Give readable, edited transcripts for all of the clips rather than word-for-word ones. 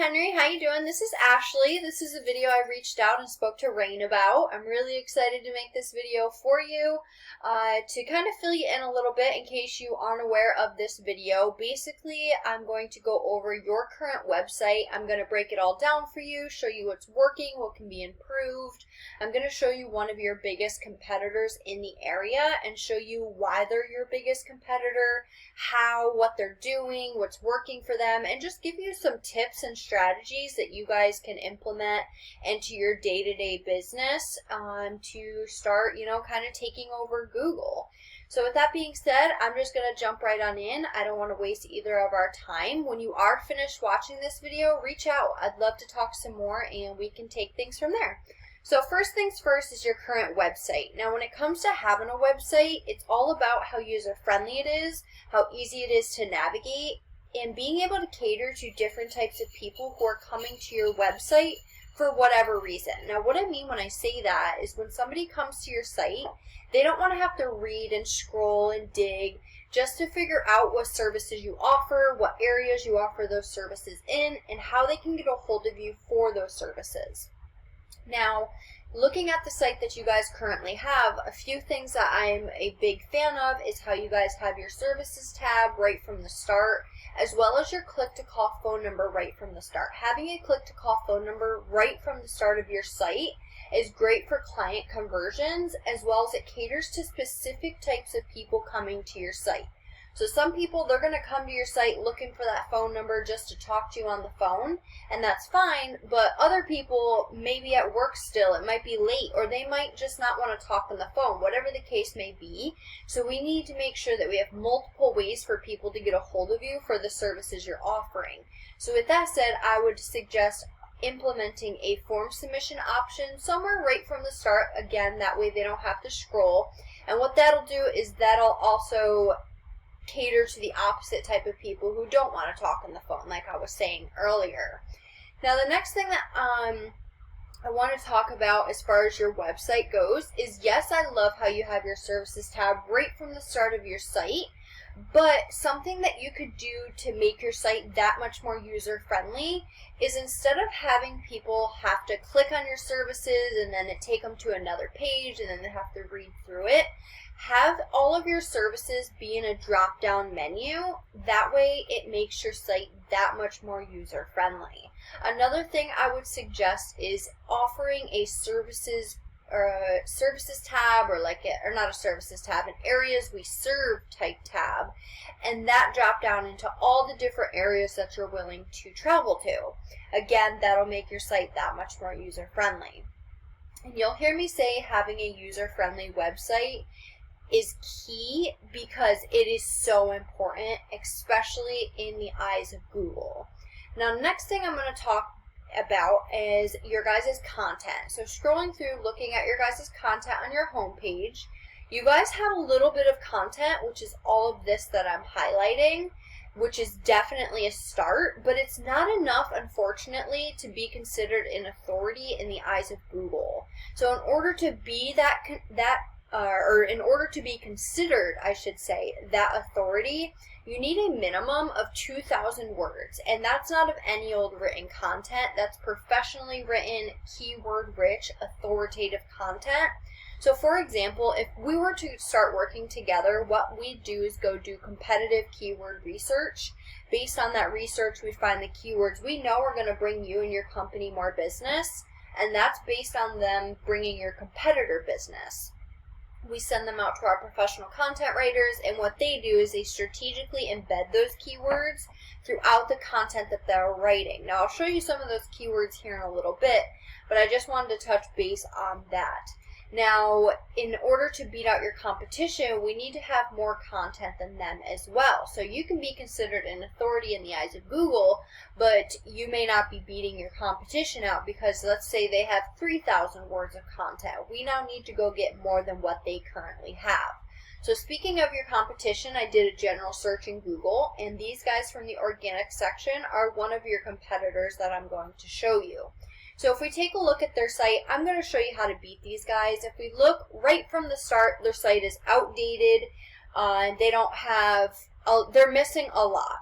Henry, how you doing? This is Ashley. This is a video I reached out and spoke to Rain about. I'm really excited to make this video for you to kind of fill you in a little bit in case you aren't aware of this video. Basically, I'm going to go over your current website. I'm going to break it all down for you, show you what's working, what can be improved. I'm going to show you one of your biggest competitors in the area and show you why they're your biggest competitor, what they're doing, what's working for them, and just give you some tips and strategies that you guys can implement into your day-to-day business to start, kind of taking over Google. So with that being said, I'm just going to jump right on in. I don't want to waste either of our time. When you are finished watching this video, reach out. I'd love to talk some more and we can take things from there. So first things first is your current website. Now when it comes to having a website, it's all about how user-friendly it is, how easy it is to navigate, and being able to cater to different types of people who are coming to your website for whatever reason. Now what I mean when I say that is when somebody comes to your site, they don't want to have to read and scroll and dig just to figure out what services you offer, what areas you offer those services in, and how they can get a hold of you for those services. Now, looking at the site that you guys currently have, a few things that I'm a big fan of is how you guys have your services tab right from the start, as well as your click-to-call phone number right from the start. Having a click-to-call phone number right from the start of your site is great for client conversions, as well as it caters to specific types of people coming to your site. So some people, they're going to come to your site looking for that phone number just to talk to you on the phone, and that's fine, but other people may be at work still, it might be late, or they might just not want to talk on the phone, whatever the case may be. So we need to make sure that we have multiple ways for people to get a hold of you for the services you're offering. So with that said, I would suggest implementing a form submission option somewhere right from the start. Again, that way they don't have to scroll. And what that'll do is that'll also cater to the opposite type of people who don't want to talk on the phone, like I was saying earlier. Now, the next thing that I want to talk about as far as your website goes is, yes, I love how you have your services tab right from the start of your site, but something that you could do to make your site that much more user-friendly is instead of having people have to click on your services and then it take them to another page and then they have to read through it, have all of your services be in a drop-down menu. That way it makes your site that much more user-friendly. Another thing I would suggest is offering a services tab, or not a services tab, an areas we serve type tab, and that drop down into all the different areas that you're willing to travel to. Again, that'll make your site that much more user-friendly. And you'll hear me say having a user-friendly website is key because it is so important, especially in the eyes of Google. Now, next thing I'm going to talk about is your guys' content. So scrolling through, looking at your guys' content on your homepage, you guys have a little bit of content, which is all of this that I'm highlighting, which is definitely a start, but it's not enough, unfortunately, to be considered an authority in the eyes of Google. So in order to be in order to be considered, I should say, that authority, you need a minimum of 2,000 words. And that's not of any old written content. That's professionally written, keyword-rich, authoritative content. So for example, if we were to start working together, what we do is go do competitive keyword research. Based on that research, we find the keywords we know are going to bring you and your company more business. And that's based on them bringing your competitor business. We send them out to our professional content writers, and what they do is they strategically embed those keywords throughout the content that they're writing. Now, I'll show you some of those keywords here in a little bit, but I just wanted to touch base on that. Now, in order to beat out your competition, we need to have more content than them as well. So you can be considered an authority in the eyes of Google, but you may not be beating your competition out because let's say they have 3,000 words of content. We now need to go get more than what they currently have. So speaking of your competition, I did a general search in Google, and these guys from the organic section are one of your competitors that I'm going to show you. So if we take a look at their site, I'm going to show you how to beat these guys. If we look right from the start, their site is outdated. They don't have, they're missing a lot.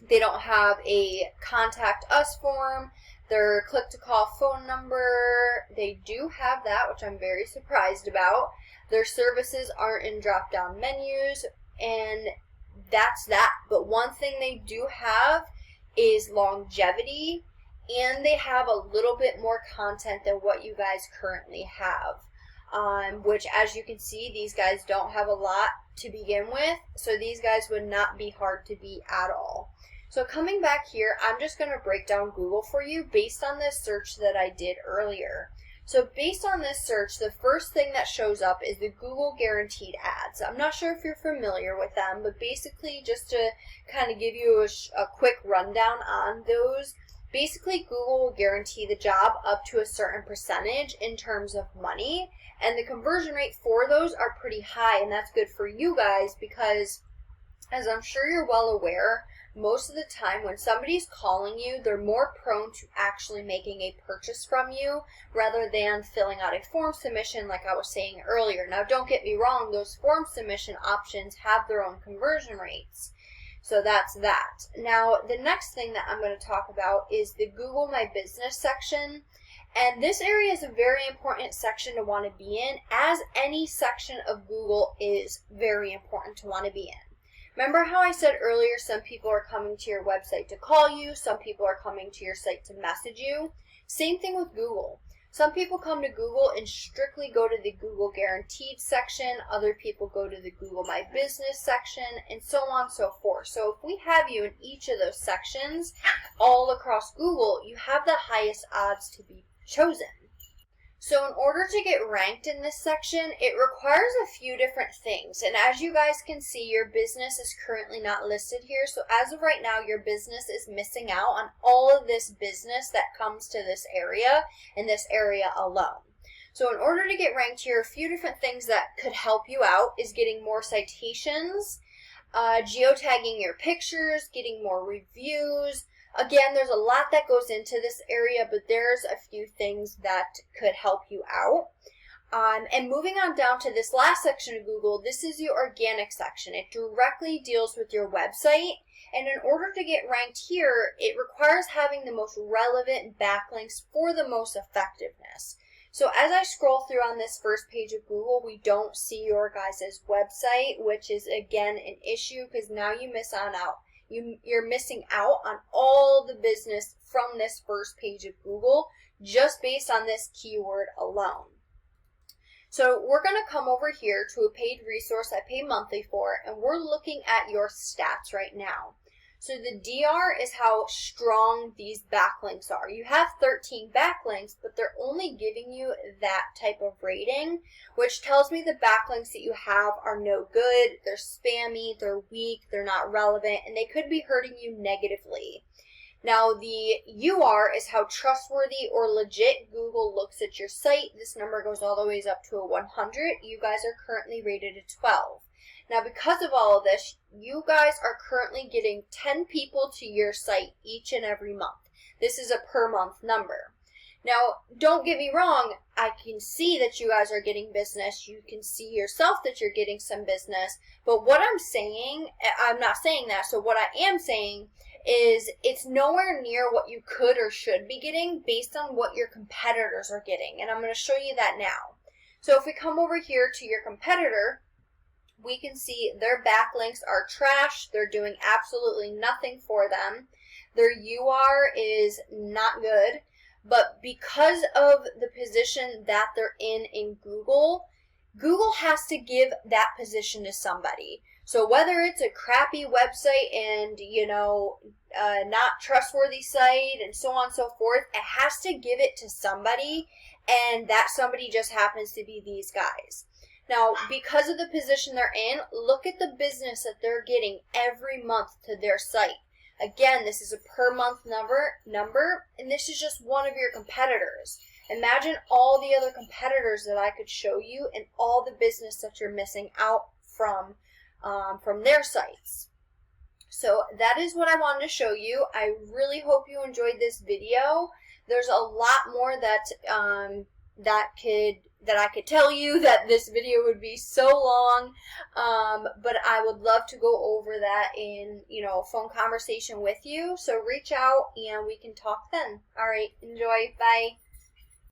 They don't have a contact us form. Their click to call phone number, they do have that, which I'm very surprised about. Their services aren't in drop down menus, and that's that. But one thing they do have is longevity, and they have a little bit more content than what you guys currently have. Which, as you can see, these guys don't have a lot to begin with, so these guys would not be hard to beat at all. So coming back here, I'm just going to break down Google for you based on this search that I did earlier. So based on this search, the first thing that shows up is the Google Guaranteed Ads. I'm not sure if you're familiar with them, but basically just to kind of give you a quick rundown on those, basically Google will guarantee the job up to a certain percentage in terms of money, and the conversion rate for those are pretty high, and that's good for you guys because, as I'm sure you're well aware, most of the time when somebody's calling you, they're more prone to actually making a purchase from you rather than filling out a form submission like I was saying earlier. Now, don't get me wrong, those form submission options have their own conversion rates. So that's that. Now, the next thing that I'm going to talk about is the Google My Business section. And this area is a very important section to want to be in, as any section of Google is very important to want to be in. Remember how I said earlier some people are coming to your website to call you, some people are coming to your site to message you? Same thing with Google. Some people come to Google and strictly go to the Google Guaranteed section, other people go to the Google My Business section, and so on and so forth. So if we have you in each of those sections all across Google, you have the highest odds to be chosen. So in order to get ranked in this section, it requires a few different things. And as you guys can see, your business is currently not listed here. So as of right now, your business is missing out on all of this business that comes to this area and this area alone. So in order to get ranked here, a few different things that could help you out is getting more citations, geotagging your pictures, getting more reviews. Again, there's a lot that goes into this area, but there's a few things that could help you out. And moving on down to this last section of Google, this is your organic section. It directly deals with your website. And in order to get ranked here, it requires having the most relevant backlinks for the most effectiveness. So as I scroll through on this first page of Google, we don't see your guys' website, which is again an issue because now you miss on out. You're missing out on all the business from this first page of Google just based on this keyword alone. So we're going to come over here to a paid resource I pay monthly for, and we're looking at your stats right now. So the DR is how strong these backlinks are. You have 13 backlinks, but they're only giving you that type of rating, which tells me the backlinks that you have are no good, they're spammy, they're weak, they're not relevant, and they could be hurting you negatively. Now the UR is how trustworthy or legit Google looks at your site. This number goes all the way up to a 100. You guys are currently rated a 12. Now, because of all of this, you guys are currently getting 10 people to your site each and every month. This is a per month number. Now, don't get me wrong, I can see that you guys are getting business. You can see yourself that you're getting some business. But what I'm saying, I'm not saying that. So what I am saying is it's nowhere near what you could or should be getting based on what your competitors are getting. And I'm going to show you that now. So if we come over here to your competitor, we can see their backlinks are trash. They're doing absolutely nothing for them. Their UR is not good. But because of the position that they're in Google, Google has to give that position to somebody. So whether it's a crappy website and, not trustworthy site and so on and so forth, it has to give it to somebody, and that somebody just happens to be these guys. Now, because of the position they're in, look at the business that they're getting every month to their site. Again, this is a per month number, and this is just one of your competitors. Imagine all the other competitors that I could show you and all the business that you're missing out from their sites. So that is what I wanted to show you. I really hope you enjoyed this video. There's a lot more that that I could tell you that this video would be so long, but I would love to go over that in, a phone conversation with you. So reach out and we can talk then. All right, enjoy. Bye.